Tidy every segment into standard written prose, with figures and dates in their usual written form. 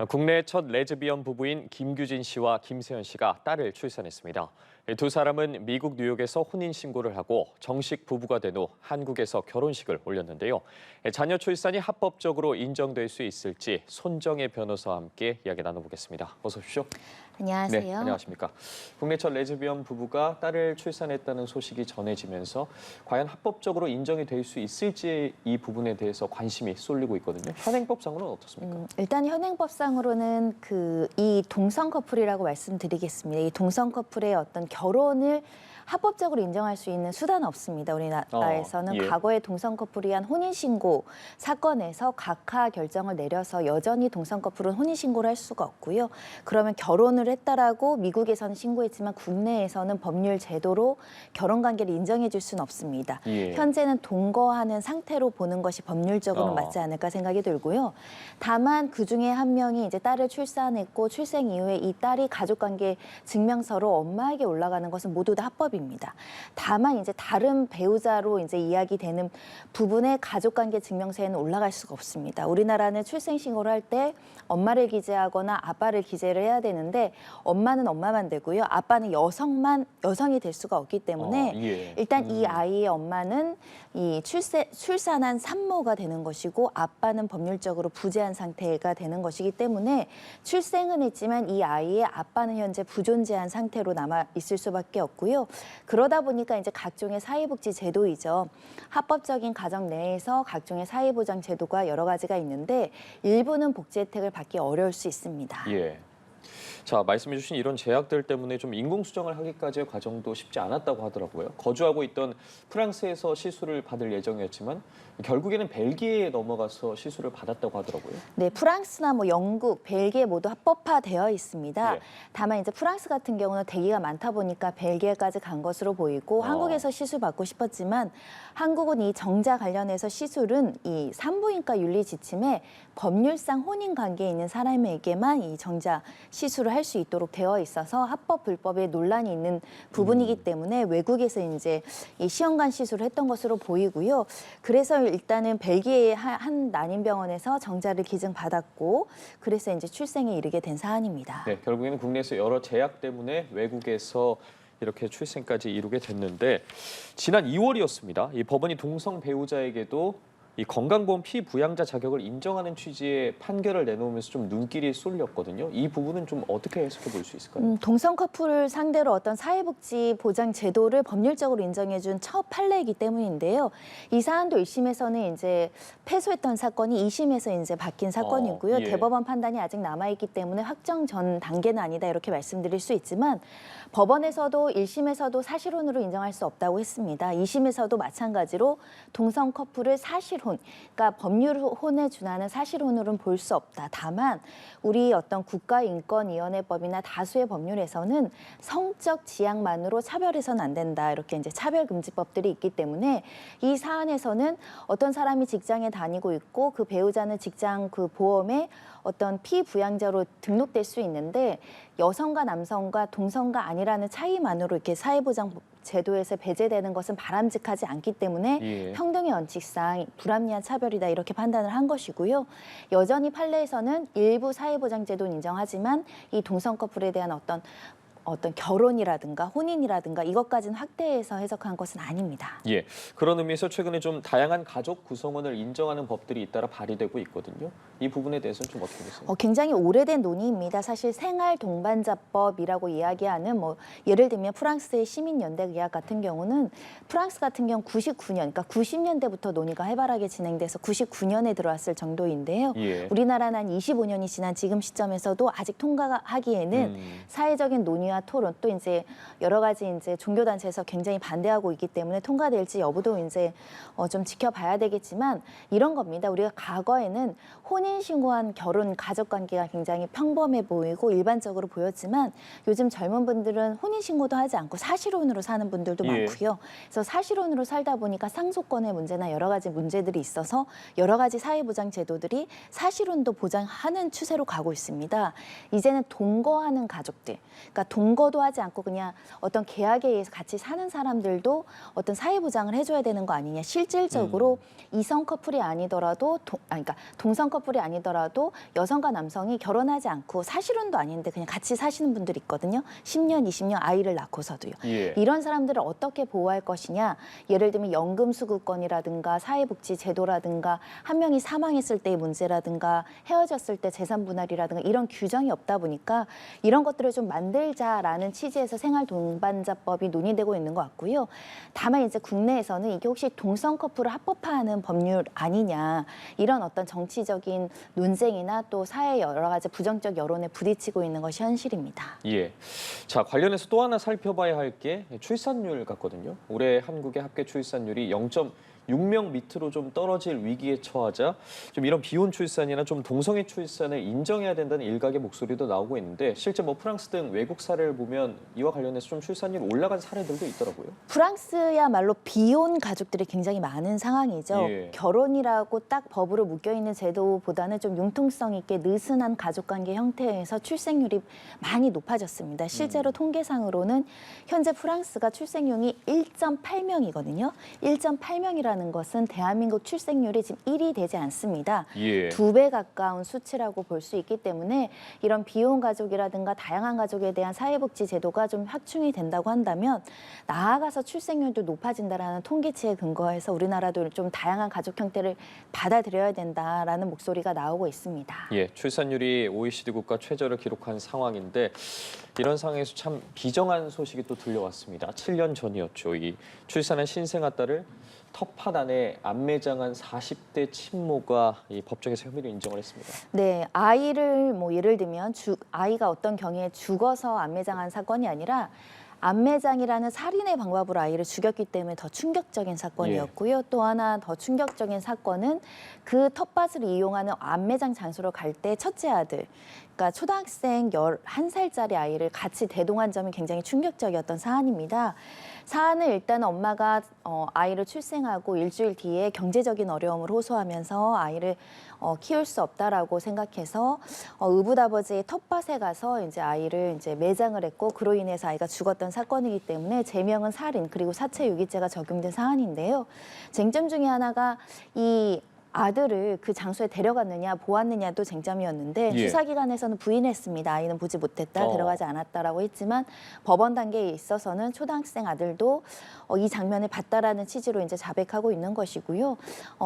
국내 첫 레즈비언 부부인 김규진 씨와 김세현 씨가 딸을 출산했습니다. 두 사람은 미국 뉴욕에서 혼인신고를 하고 정식 부부가 된 후 한국에서 결혼식을 올렸는데요. 자녀 출산이 합법적으로 인정될 수 있을지 손정혜 변호사와 함께 이야기 나눠보겠습니다. 어서 오십시오. 안녕하세요. 네, 안녕하십니까. 국내 첫 레즈비언 부부가 딸을 출산했다는 소식이 전해지면서 과연 합법적으로 인정이 될 수 있을지 이 부분에 대해서 관심이 쏠리고 있거든요. 현행법상으로는 어떻습니까? 일단 현행법상으로는 이 동성 커플이라고 말씀드리겠습니다. 이 동성 커플의 어떤 결혼을 합법적으로 인정할 수 있는 수단은 없습니다. 우리나라에서는 예. 과거에 동성 커플이 한 혼인신고 사건에서 각하 결정을 내려서 여전히 동성 커플은 혼인신고를 할 수가 없고요. 그러면 결혼을 했다라고 미국에서는 신고했지만 국내에서는 법률 제도로 결혼관계를 인정해 줄 수는 없습니다. 예. 현재는 동거하는 상태로 보는 것이 법률적으로 맞지 않을까 생각이 들고요. 다만 그중에 한 명이 이제 딸을 출산했고 출생 이후에 이 딸이 가족관계 증명서로 엄마에게 올라가는 것은 모두 다 합법입니다. 다만 이제 다른 배우자로 이제 이야기되는 부분의 가족관계 증명서에는 올라갈 수가 없습니다. 우리나라는 출생신고를 할 때 엄마를 기재하거나 아빠를 기재를 해야 되는데 엄마는 엄마만 되고요. 아빠는 여성이 될 수가 없기 때문에 예. 일단 이 아이의 엄마는 이 출산한 산모가 되는 것이고 아빠는 법률적으로 부재한 상태가 되는 것이기 때문에 출생은 했지만 이 아이의 아빠는 현재 부존재한 상태로 남아 있을 수밖에 없고요. 그러다 보니까 이제 각종의 사회복지 제도이죠. 합법적인 가정 내에서 각종의 사회보장 제도가 여러 가지가 있는데 일부는 복지 혜택을 받기 어려울 수 있습니다. 예. 자, 말씀해 주신 이런 제약들 때문에 좀 인공수정을 하기까지의 과정도 쉽지 않았다고 하더라고요. 거주하고 있던 프랑스에서 시술을 받을 예정이었지만 결국에는 벨기에에 넘어가서 시술을 받았다고 하더라고요. 네, 프랑스나 뭐 영국, 벨기에 모두 합법화되어 있습니다. 예. 다만 이제 프랑스 같은 경우는 대기가 많다 보니까 벨기에까지 간 것으로 보이고 한국에서 시술 받고 싶었지만 한국은 이 정자 관련해서 시술은 이 산부인과 윤리 지침에 법률상 혼인 관계에 있는 사람에게만 이 정자 시술을 할 수 있도록 되어 있어서 합법 불법에 논란이 있는 부분이기 때문에 외국에서 이제 이 시험관 시술을 했던 것으로 보이고요. 그래서 일단은 벨기에의 한 난임병원에서 정자를 기증받았고 그래서 이제 출생에 이르게 된 사안입니다. 네, 결국에는 국내에서 여러 제약 때문에 외국에서 이렇게 출생까지 이루게 됐는데 지난 2월이었습니다. 이 법원이 동성 배우자에게도 이 건강보험 피부양자 자격을 인정하는 취지의 판결을 내놓으면서 좀 눈길이 쏠렸거든요. 이 부분은 좀 어떻게 해석해 볼 수 있을까요? 동성 커플을 상대로 어떤 사회복지 보장 제도를 법률적으로 인정해준 첫 판례이기 때문인데요. 이 사안도 1심에서는 이제 패소했던 사건이 2심에서 이제 바뀐 사건이고요. 예. 대법원 판단이 아직 남아있기 때문에 확정 전 단계는 아니다 이렇게 말씀드릴 수 있지만 법원에서도 1심에서도 사실혼으로 인정할 수 없다고 했습니다. 2심에서도 마찬가지로 동성 커플을 사실혼, 그러니까 법률혼에 준하는 사실혼으로는 볼 수 없다. 다만 우리 어떤 국가인권위원회법이나 다수의 법률에서는 성적 지향만으로 차별해서는 안 된다. 이렇게 이제 차별금지법들이 있기 때문에 이 사안에서는 어떤 사람이 직장에 다니고 있고 그 배우자는 직장 그 보험에 어떤 피부양자로 등록될 수 있는데 여성과 남성과 동성과 아니라는 차이만으로 이렇게 사회보장 제도에서 배제되는 것은 바람직하지 않기 때문에 예. 평등의 원칙상 불합리한 차별이다 이렇게 판단을 한 것이고요. 여전히 판례에서는 일부 사회보장제도는 인정하지만 이 동성 커플에 대한 어떤 결혼이라든가 혼인이라든가 이것까지는 확대해서 해석한 것은 아닙니다. 예, 그런 의미에서 최근에 좀 다양한 가족 구성원을 인정하는 법들이 잇따라 발의되고 있거든요. 이 부분에 대해서는 좀 어떻게 보세요? 굉장히 오래된 논의입니다. 사실 생활동반자법이라고 이야기하는 뭐 예를 들면 프랑스의 시민연대계약 같은 경우는 프랑스 같은 경우 99년, 그러니까 90년대부터 논의가 활발하게 진행돼서 99년에 들어왔을 정도인데요. 예. 우리나라는 한 25년이 지난 지금 시점에서도 아직 통과하기에는 사회적인 논의와 토론 또 이제 여러 가지 이제 종교단체에서 굉장히 반대하고 있기 때문에 통과될지 여부도 이제 좀 지켜봐야 되겠지만 이런 겁니다. 우리가 과거에는 혼인신고한 결혼 가족관계가 굉장히 평범해 보이고 일반적으로 보였지만 요즘 젊은 분들은 혼인신고도 하지 않고 사실혼으로 사는 분들도 예. 많고요. 그래서 사실혼으로 살다 보니까 상속권의 문제나 여러 가지 문제들이 있어서 여러 가지 사회보장 제도들이 사실혼도 보장하는 추세로 가고 있습니다. 이제는 동거하는 가족들, 그러니까 동거도 하지 않고 그냥 어떤 계약에 의해서 같이 사는 사람들도 어떤 사회 보장을 해줘야 되는 거 아니냐. 실질적으로 이성 커플이 아니더라도 그러니까 동성 커플이 아니더라도 여성과 남성이 결혼하지 않고 사실혼도 아닌데 그냥 같이 사시는 분들이 있거든요. 10년, 20년 아이를 낳고서도요. 예. 이런 사람들을 어떻게 보호할 것이냐. 예를 들면 연금 수급권이라든가 사회복지 제도라든가 한 명이 사망했을 때의 문제라든가 헤어졌을 때 재산 분할이라든가 이런 규정이 없다 보니까 이런 것들을 좀 만들자라는 취지에서 생활 동반자법이 논의되고 있는 것 같고요. 다만 이제 국내에서는 이게 혹시 동성 커플을 합법화하는 법률 아니냐 이런 어떤 정치적인 논쟁이나 또 사회 여러 가지 부정적 여론에 부딪히고 있는 것이 현실입니다. 예. 자, 관련해서 또 하나 살펴봐야 할 게 출산율 같거든요. 올해 한국의 합계 출산율이 0.6명 밑으로 좀 떨어질 위기에 처하자 좀 이런 비혼 출산이나 좀 동성애 출산을 인정해야 된다는 일각의 목소리도 나오고 있는데 실제 뭐 프랑스 등 외국 사례를 보면 이와 관련해서 좀 출산율 올라간 사례들도 있더라고요. 프랑스야말로 비혼 가족들이 굉장히 많은 상황이죠. 예. 결혼이라고 딱 법으로 묶여있는 제도보다는 좀 융통성 있게 느슨한 가족관계 형태에서 출생률이 많이 높아졌습니다. 실제로 통계상으로는 현재 프랑스가 출생률이 1.8명이거든요. 1.8명이라는 것은 대한민국 출생률이 지금 1위 되지 않습니다. 예. 2배 가까운 수치라고 볼 수 있기 때문에 이런 비혼 가족이라든가 다양한 가족에 대한 사회복지 제도가 좀 확충이 된다고 한다면 나아가서 출생률도 높아진다라는 통계치에 근거해서 우리나라도 좀 다양한 가족 형태를 받아들여야 된다라는 목소리가 나오고 있습니다. 예, 출산율이 OECD 국가 최저를 기록한 상황인데 이런 상황에서 참 비정한 소식이 또 들려왔습니다. 7년 전이었죠. 이 출산한 신생아 딸을 텃밭 안에 안매장한 40대 친모가 이 법정에서 혐의를 인정을 했습니다. 네, 아이를 뭐 예를 들면 아이가 어떤 경위에 죽어서 안매장한 사건이 아니라 안매장이라는 살인의 방법으로 아이를 죽였기 때문에 더 충격적인 사건이었고요. 또 하나 더 충격적인 사건은 그 텃밭을 이용하는 안매장 장소로 갈 때 첫째 아들, 그러니까 초등학생 11살짜리 아이를 같이 대동한 점이 굉장히 충격적이었던 사안입니다. 사안을 일단 엄마가 아이를 출생하고 일주일 뒤에 경제적인 어려움을 호소하면서 아이를 키울 수 없다라고 생각해서 의붓아버지의 텃밭에 가서 이제 아이를 이제 매장을 했고 그로 인해서 아이가 죽었던 사건이기 때문에 제명은 살인 그리고 사체유기죄가 적용된 사안인데요. 쟁점 중에 하나가 이 아들을 그 장소에 데려갔느냐 보았느냐도 쟁점이었는데 예. 수사기관에서는 부인했습니다. 아이는 보지 못했다, 데려가지 않았다라고 했지만 법원 단계에 있어서는 초등학생 아들도 이 장면을 봤다라는 취지로 이제 자백하고 있는 것이고요.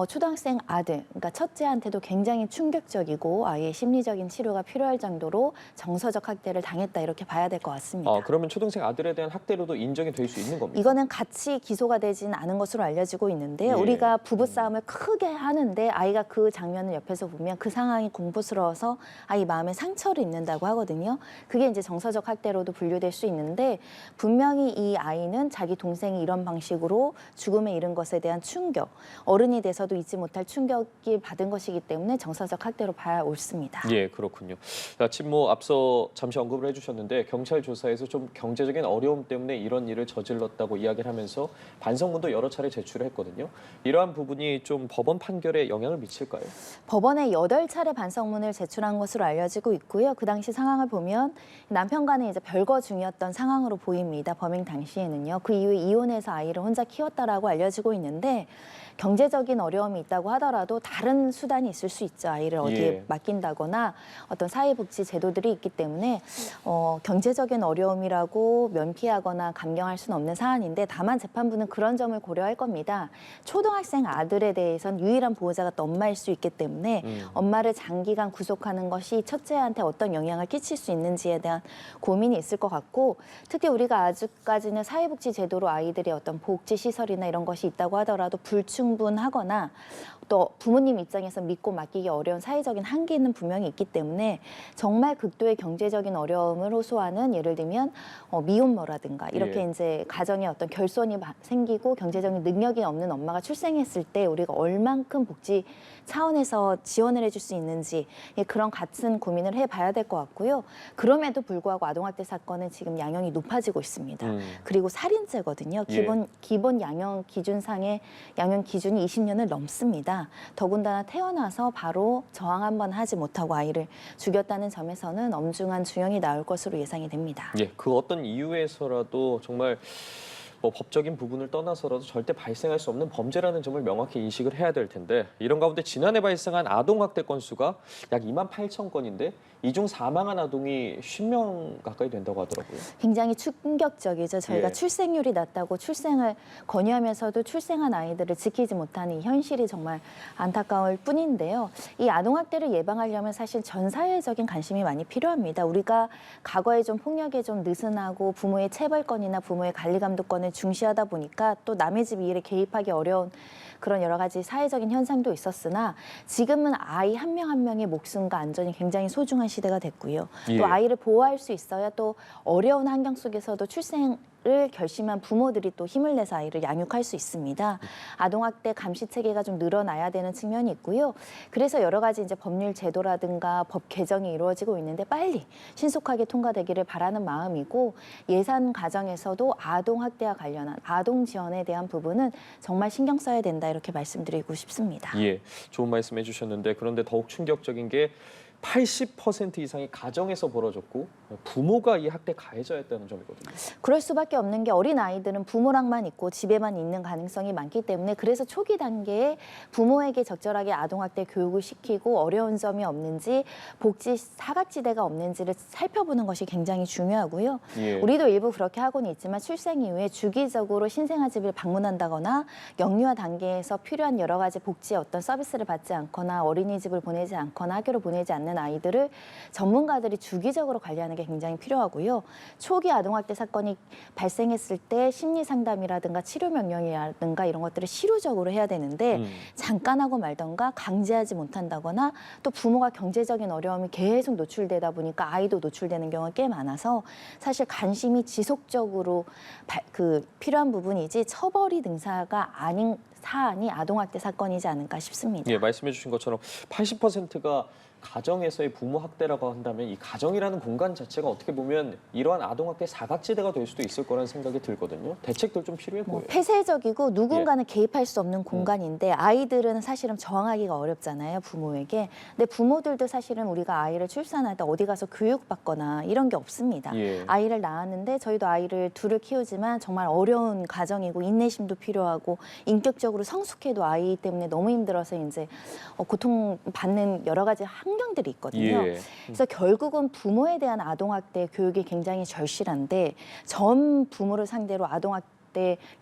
초등학생 아들, 그러니까 첫째한테도 굉장히 충격적이고 아이의 심리적인 치료가 필요할 정도로 정서적 학대를 당했다 이렇게 봐야 될 것 같습니다. 그러면 초등생 아들에 대한 학대로도 인정이 될 수 있는 겁니까? 이거는 같이 기소가 되진 않은 것으로 알려지고 있는데요. 예. 우리가 부부싸움을 크게 하는데 아이가 그 장면을 옆에서 보면 그 상황이 공포스러워서 아이 마음에 상처를 입는다고 하거든요. 그게 이제 정서적 학대로도 분류될 수 있는데 분명히 이 아이는 자기 동생이 이런 방식으로 죽음에 이른 것에 대한 충격, 어른이 돼서도 잊지 못할 충격을 받은 것이기 때문에 정서적 학대로 봐야 옳습니다. 예, 그렇군요. 자, 친모 앞서 잠시 언급을 해주셨는데 경찰 조사에서 좀 경제적인 어려움 때문에 이런 일을 저질렀다고 이야기를 하면서 반성문도 여러 차례 제출을 했거든요. 이러한 부분이 좀 법원 판결에 영향을 미칠까요? 법원에 8차례 반성문을 제출한 것으로 알려지고 있고요. 그 당시 상황을 보면 남편과는 이제 별거 중이었던 상황으로 보입니다. 범행 당시에는요. 그 이후에 이혼해서 아이를 혼자 키웠다라고 알려지고 있는데 경제적인 어려움이 있다고 하더라도 다른 수단이 있을 수 있죠. 아이를 어디에 예. 맡긴다거나 어떤 사회복지 제도들이 있기 때문에 경제적인 어려움이라고 면피하거나 감경할 수는 없는 사안인데 다만 재판부는 그런 점을 고려할 겁니다. 초등학생 아들에 대해서는 유일한 보호자가 또 엄마일 수 있기 때문에 엄마를 장기간 구속하는 것이 첫째한테 어떤 영향을 끼칠 수 있는지에 대한 고민이 있을 것 같고 특히 우리가 아직까지는 사회복지 제도로 아이들의 어떤 복지 시설이나 이런 것이 있다고 하더라도 불충분하거나 또 부모님 입장에서 믿고 맡기기 어려운 사회적인 한계는 분명히 있기 때문에 정말 극도의 경제적인 어려움을 호소하는 예를 들면 미혼모라든가 이렇게 예. 이제 가정에 어떤 결손이 생기고 경제적인 능력이 없는 엄마가 출생했을 때 우리가 얼만큼 복지 차원에서 지원을 해줄 수 있는지 그런 같은 고민을 해봐야 될 것 같고요. 그럼에도 불구하고 아동학대 사건은 지금 양형이 높아지고 있습니다. 그리고 살인죄거든요. 예. 기본 양형 기준상의 양형 기준이 20년을 넘습니다. 있습니다. 더군다나 태어나서 바로 저항 한번 하지 못하고 아이를 죽였다는 점에서는 엄중한 중형이 나올 것으로 예상이 됩니다. 예, 그 어떤 이유에서라도 정말 뭐 법적인 부분을 떠나서라도 절대 발생할 수 없는 범죄라는 점을 명확히 인식을 해야 될 텐데 이런 가운데 지난해 발생한 아동학대 건수가 약 28,000건인데 이 중 사망한 아동이 50명 가까이 된다고 하더라고요. 굉장히 충격적이죠. 저희가 예. 출생률이 낮다고 출생을 권유하면서도 출생한 아이들을 지키지 못하는 이 현실이 정말 안타까울 뿐인데요. 이 아동학대를 예방하려면 사실 전 사회적인 관심이 많이 필요합니다. 우리가 과거에 좀 폭력에 좀 느슨하고 부모의 체벌권이나 부모의 관리감독권을 중시하다 보니까 또 남의 집 일에 개입하기 어려운 그런 여러 가지 사회적인 현상도 있었으나 지금은 아이 한 명 한 명의 목숨과 안전이 굉장히 소중한 시대가 됐고요. 예. 또 아이를 보호할 수 있어야 또 어려운 환경 속에서도 출생을 결심한 부모들이 또 힘을 내서 아이를 양육할 수 있습니다. 아동학대 감시 체계가 좀 늘어나야 되는 측면이 있고요. 그래서 여러 가지 이제 법률 제도라든가 법 개정이 이루어지고 있는데 빨리 신속하게 통과되기를 바라는 마음이고 예산 과정에서도 아동학대와 관련한 아동 지원에 대한 부분은 정말 신경 써야 된다 이렇게 말씀드리고 싶습니다. 예, 좋은 말씀 해주셨는데 그런데 더욱 충격적인 게 80% 이상이 가정에서 벌어졌고 부모가 이 학대 가해자였다는 점이거든요. 그럴 수밖에 없는 게 어린 아이들은 부모랑만 있고 집에만 있는 가능성이 많기 때문에 그래서 초기 단계에 부모에게 적절하게 아동학대 교육을 시키고 어려운 점이 없는지 복지 사각지대가 없는지를 살펴보는 것이 굉장히 중요하고요. 예. 우리도 일부 그렇게 하고는 있지만 출생 이후에 주기적으로 신생아 집을 방문한다거나 영유아 단계에서 필요한 여러 가지 복지의 어떤 서비스를 받지 않거나 어린이집을 보내지 않거나 학교를 보내지 않는 아이들을 전문가들이 주기적으로 관리하는 게 굉장히 필요하고요. 초기 아동학대 사건이 발생했을 때 심리 상담이라든가 치료 명령이라든가 이런 것들을 실효적으로 해야 되는데 잠깐 하고 말던가 강제하지 못한다거나 또 부모가 경제적인 어려움이 계속 노출되다 보니까 아이도 노출되는 경우가 꽤 많아서 사실 관심이 지속적으로 필요한 부분이지 처벌이 능사가 아닌 사안이 아동학대 사건이지 않을까 싶습니다. 예, 말씀해 주신 것처럼 80%가 가정에서의 부모 학대라고 한다면 이 가정이라는 공간 자체가 어떻게 보면 이러한 아동학대 사각지대가 될 수도 있을 거라는 생각이 들거든요. 대책들 좀 필요해 보여요. 폐쇄적이고 누군가는 개입할 수 없는 공간인데 아이들은 사실은 저항하기가 어렵잖아요, 부모에게. 근데 부모들도 사실은 우리가 아이를 출산할 때 어디 가서 교육받거나 이런 게 없습니다. 예. 아이를 낳았는데 저희도 아이를 둘을 키우지만 정말 어려운 가정이고 인내심도 필요하고 인격적으로 성숙해도 아이 때문에 너무 힘들어서 이제 고통받는 여러 가지 환경들이 있거든요. 예. 그래서 결국은 부모에 대한 아동학대 교육이 굉장히 절실한데 전 부모를 상대로 아동학대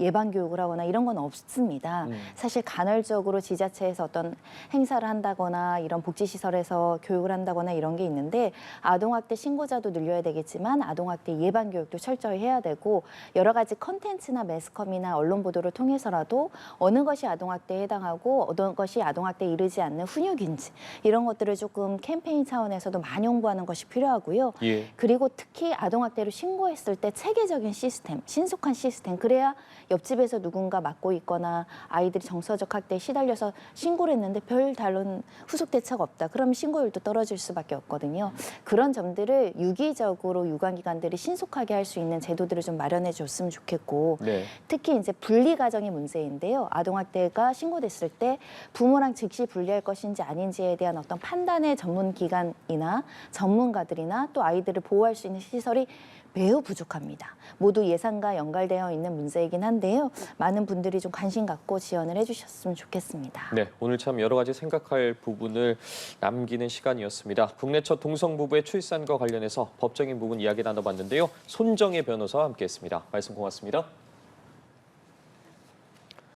예방 교육을 하거나 이런 건 없습니다. 사실 간헐적으로 지자체에서 어떤 행사를 한다거나 이런 복지시설에서 교육을 한다거나 이런 게 있는데 아동학대 신고자도 늘려야 되겠지만 아동학대 예방 교육도 철저히 해야 되고 여러 가지 컨텐츠나 매스컴이나 언론 보도를 통해서라도 어느 것이 아동학대에 해당하고 어느 것이 아동학대에 이르지 않는 훈육인지 이런 것들을 조금 캠페인 차원에서도 많이 홍보하는 것이 필요하고요. 예. 그리고 특히 아동학대를 신고했을 때 체계적인 시스템, 신속한 시스템 그래야 옆집에서 누군가 맡고 있거나 아이들이 정서적 학대에 시달려서 신고를 했는데 별 다른 후속 대처가 없다. 그러면 신고율도 떨어질 수밖에 없거든요. 그런 점들을 유기적으로 유관기관들이 신속하게 할 수 있는 제도들을 좀 마련해 줬으면 좋겠고 네. 특히 이제 분리 가정이 문제인데요. 아동학대가 신고됐을 때 부모랑 즉시 분리할 것인지 아닌지에 대한 어떤 판단의 전문기관이나 전문가들이나 또 아이들을 보호할 수 있는 시설이 매우 부족합니다. 모두 예산과 연관되어 있는 문제이긴 한데요. 많은 분들이 좀 관심 갖고 지원을 해주셨으면 좋겠습니다. 네, 오늘 참 여러 가지 생각할 부분을 남기는 시간이었습니다. 국내 첫 동성 부부의 출산과 관련해서 법적인 부분 이야기 나눠봤는데요. 손정혜 변호사와 함께했습니다. 말씀 고맙습니다.